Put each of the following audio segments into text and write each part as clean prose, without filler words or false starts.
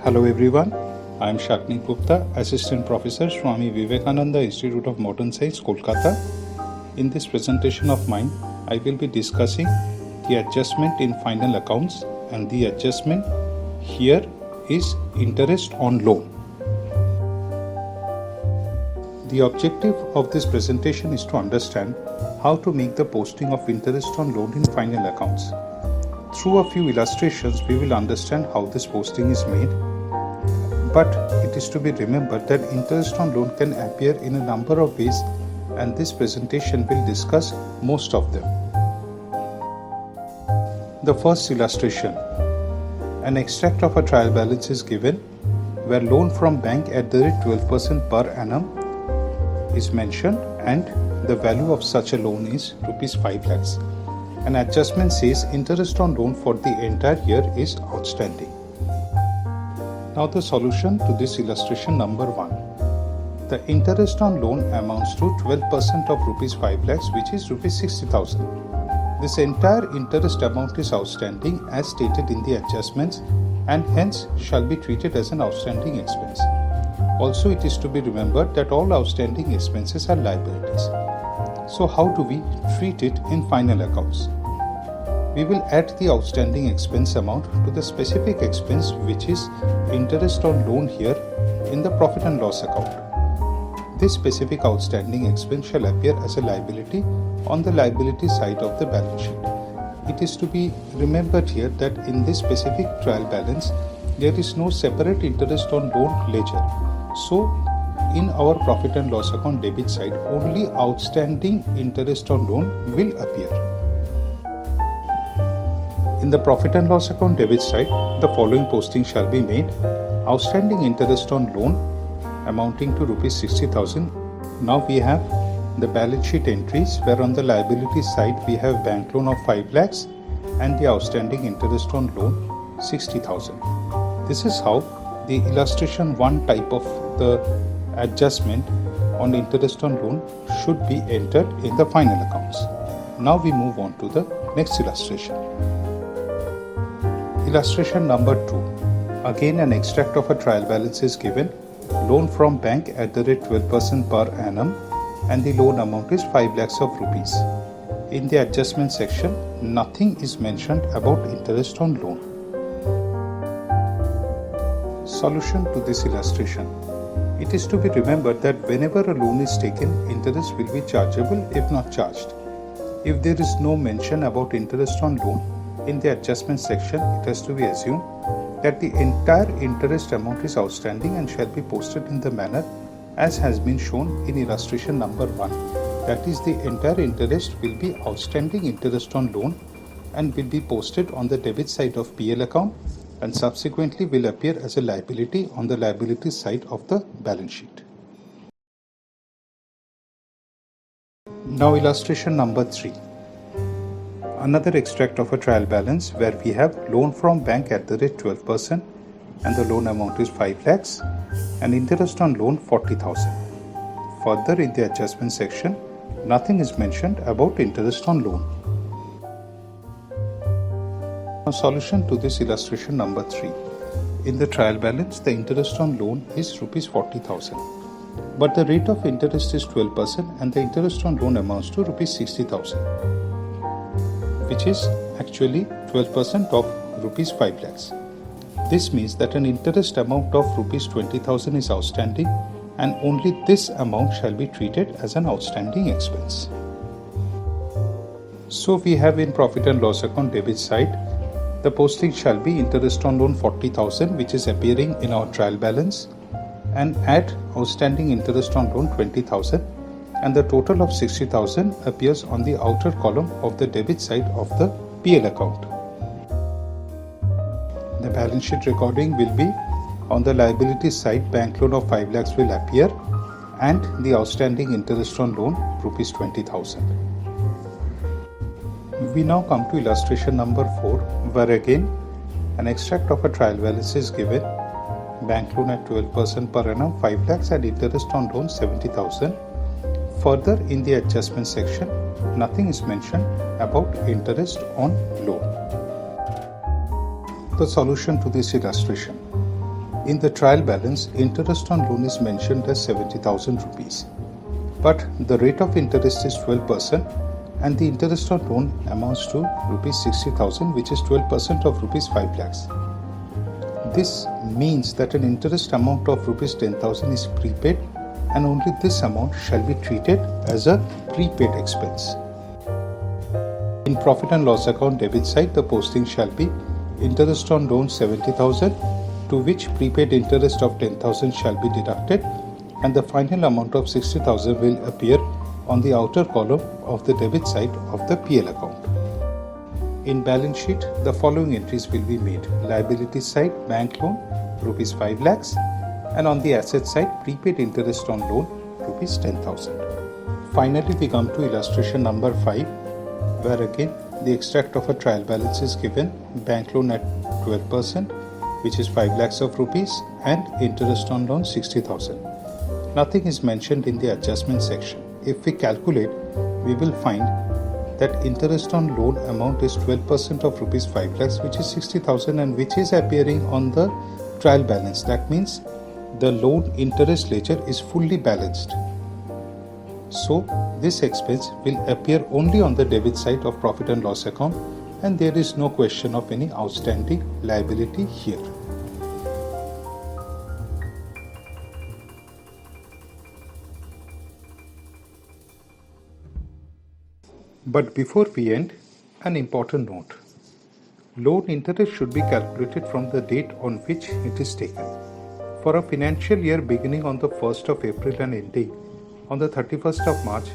Hello everyone, I am Shakni Gupta, Assistant Professor, Swami Vivekananda Institute of Modern Science, Kolkata. In this presentation of mine, I will be discussing the adjustment in final accounts, and the adjustment here is interest on loan. The objective of this presentation is to understand how to make the posting of interest on loan in final accounts. Through a few illustrations, we will understand how this posting is made. But it is to be remembered that interest on loan can appear in a number of ways, and this presentation will discuss most of them. The first illustration. An extract of a trial balance is given where loan from bank at the rate 12% per annum is mentioned, and the value of such a loan is rupees 5 lakhs. An adjustment says interest on loan for the entire year is outstanding. Now the solution to this illustration number 1. The interest on loan amounts to 12% of rupees 5 lakhs, which is rupees 60,000. This entire interest amount is outstanding as stated in the adjustments, and hence shall be treated as an outstanding expense. Also, it is to be remembered that all outstanding expenses are liabilities. So how do we treat it in final accounts? We will add the outstanding expense amount to the specific expense, which is interest on loan here in the profit and loss account. This specific outstanding expense shall appear as a liability on the liability side of the balance sheet. It is to be remembered here that in this specific trial balance, there is no separate interest on loan ledger. So, in our profit and loss account debit side, only outstanding interest on loan will appear. In the profit and loss account debit side, the following posting shall be made. Outstanding interest on loan amounting to rupees 60,000. Now we have the balance sheet entries where on the liability side we have bank loan of 5 lakhs and the outstanding interest on loan 60,000. This is how the illustration 1 type of the adjustment on interest on loan should be entered in the final accounts. Now we move on to the next illustration. Illustration number 2. Again, an extract of a trial balance is given. Loan from bank at the rate 12% per annum, and the loan amount is 5 lakhs of rupees. In the adjustment section, nothing is mentioned about interest on loan. Solution to this illustration. It is to be remembered that whenever a loan is taken, interest will be chargeable if not charged. If there is no mention about interest on loan in the adjustment section, it has to be assumed that the entire interest amount is outstanding and shall be posted in the manner as has been shown in illustration number 1. That is, the entire interest will be outstanding interest on loan and will be posted on the debit side of PL account, and subsequently will appear as a liability on the liability side of the balance sheet. Now illustration number 3. Another extract of a trial balance where we have loan from bank at the rate 12% and the loan amount is 5 lakhs and interest on loan 40,000. Further, in the adjustment section, nothing is mentioned about interest on loan. Now solution to this illustration number 3. In the trial balance, the interest on loan is rupees 40,000. But the rate of interest is 12% and the interest on loan amounts to rupees 60,000, which is actually 12% of rupees 5 lakhs. This means that an interest amount of rupees 20,000 is outstanding, and only this amount shall be treated as an outstanding expense. So we have in profit and loss account debit side, the posting shall be interest on loan 40,000, which is appearing in our trial balance, and add outstanding interest on loan 20,000, and the total of 60,000 appears on the outer column of the debit side of the PL account. The balance sheet recording will be on the liability side, bank loan of 5 lakhs will appear, and the outstanding interest on loan rupees 20,000. We now come to illustration number 4, where again an extract of a trial balance is given. Bank loan at 12% per annum 5 lakhs and interest on loan 70,000. Further, in the adjustment section, nothing is mentioned about interest on loan. The solution to this illustration. In the trial balance, interest on loan is mentioned as 70,000 rupees. But the rate of interest is 12% and the interest on loan amounts to rupees 60,000, which is 12% of rupees 5 lakhs. This means that an interest amount of rupees 10,000 is prepaid and only this amount shall be treated as a prepaid expense. In profit and loss account debit side, the posting shall be interest on loan 70,000, to which prepaid interest of 10,000 shall be deducted, and the final amount of 60,000 will appear on the outer column of the debit side of the PL account. In balance sheet, the following entries will be made. Liability side, bank loan, rupees 5 lakhs, and on the asset side, prepaid interest on loan, rupees 10,000. Finally, we come to illustration number 5, where again the extract of a trial balance is given, bank loan at 12%, which is 5 lakhs of rupees, and interest on loan 60,000. Nothing is mentioned in the adjustment section. If we calculate, we will find that interest on loan amount is 12% of rupees 5 lakhs, which is 60,000, and which is appearing on the trial balance. That means the loan interest ledger is fully balanced. So this expense will appear only on the debit side of profit and loss account, and there is no question of any outstanding liability here. But before we end, an important note. Loan interest should be calculated from the date on which it is taken. For a financial year beginning on the 1st of April and ending on the 31st of March,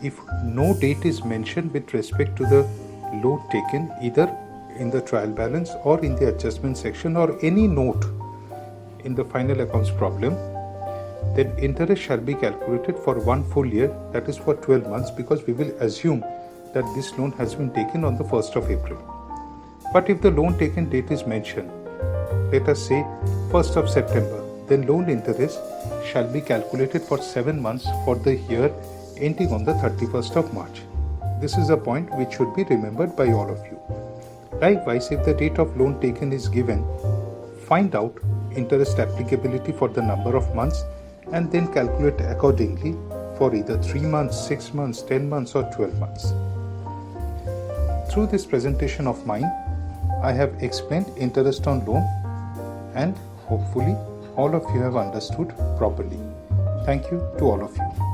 if no date is mentioned with respect to the loan taken either in the trial balance or in the adjustment section or any note in the final accounts problem, then interest shall be calculated for one full year, that is for 12 months, because we will assume that this loan has been taken on the 1st of April. But if the loan taken date is mentioned, let us say 1st of September, then loan interest shall be calculated for 7 months for the year ending on the 31st of March. This is a point which should be remembered by all of you. Likewise, if the date of loan taken is given, find out interest applicability for the number of months and then calculate accordingly for either 3 months, 6 months, 10 months or 12 months. Through this presentation of mine, I have explained interest on loan and hopefully all of you have understood properly. Thank you to all of you.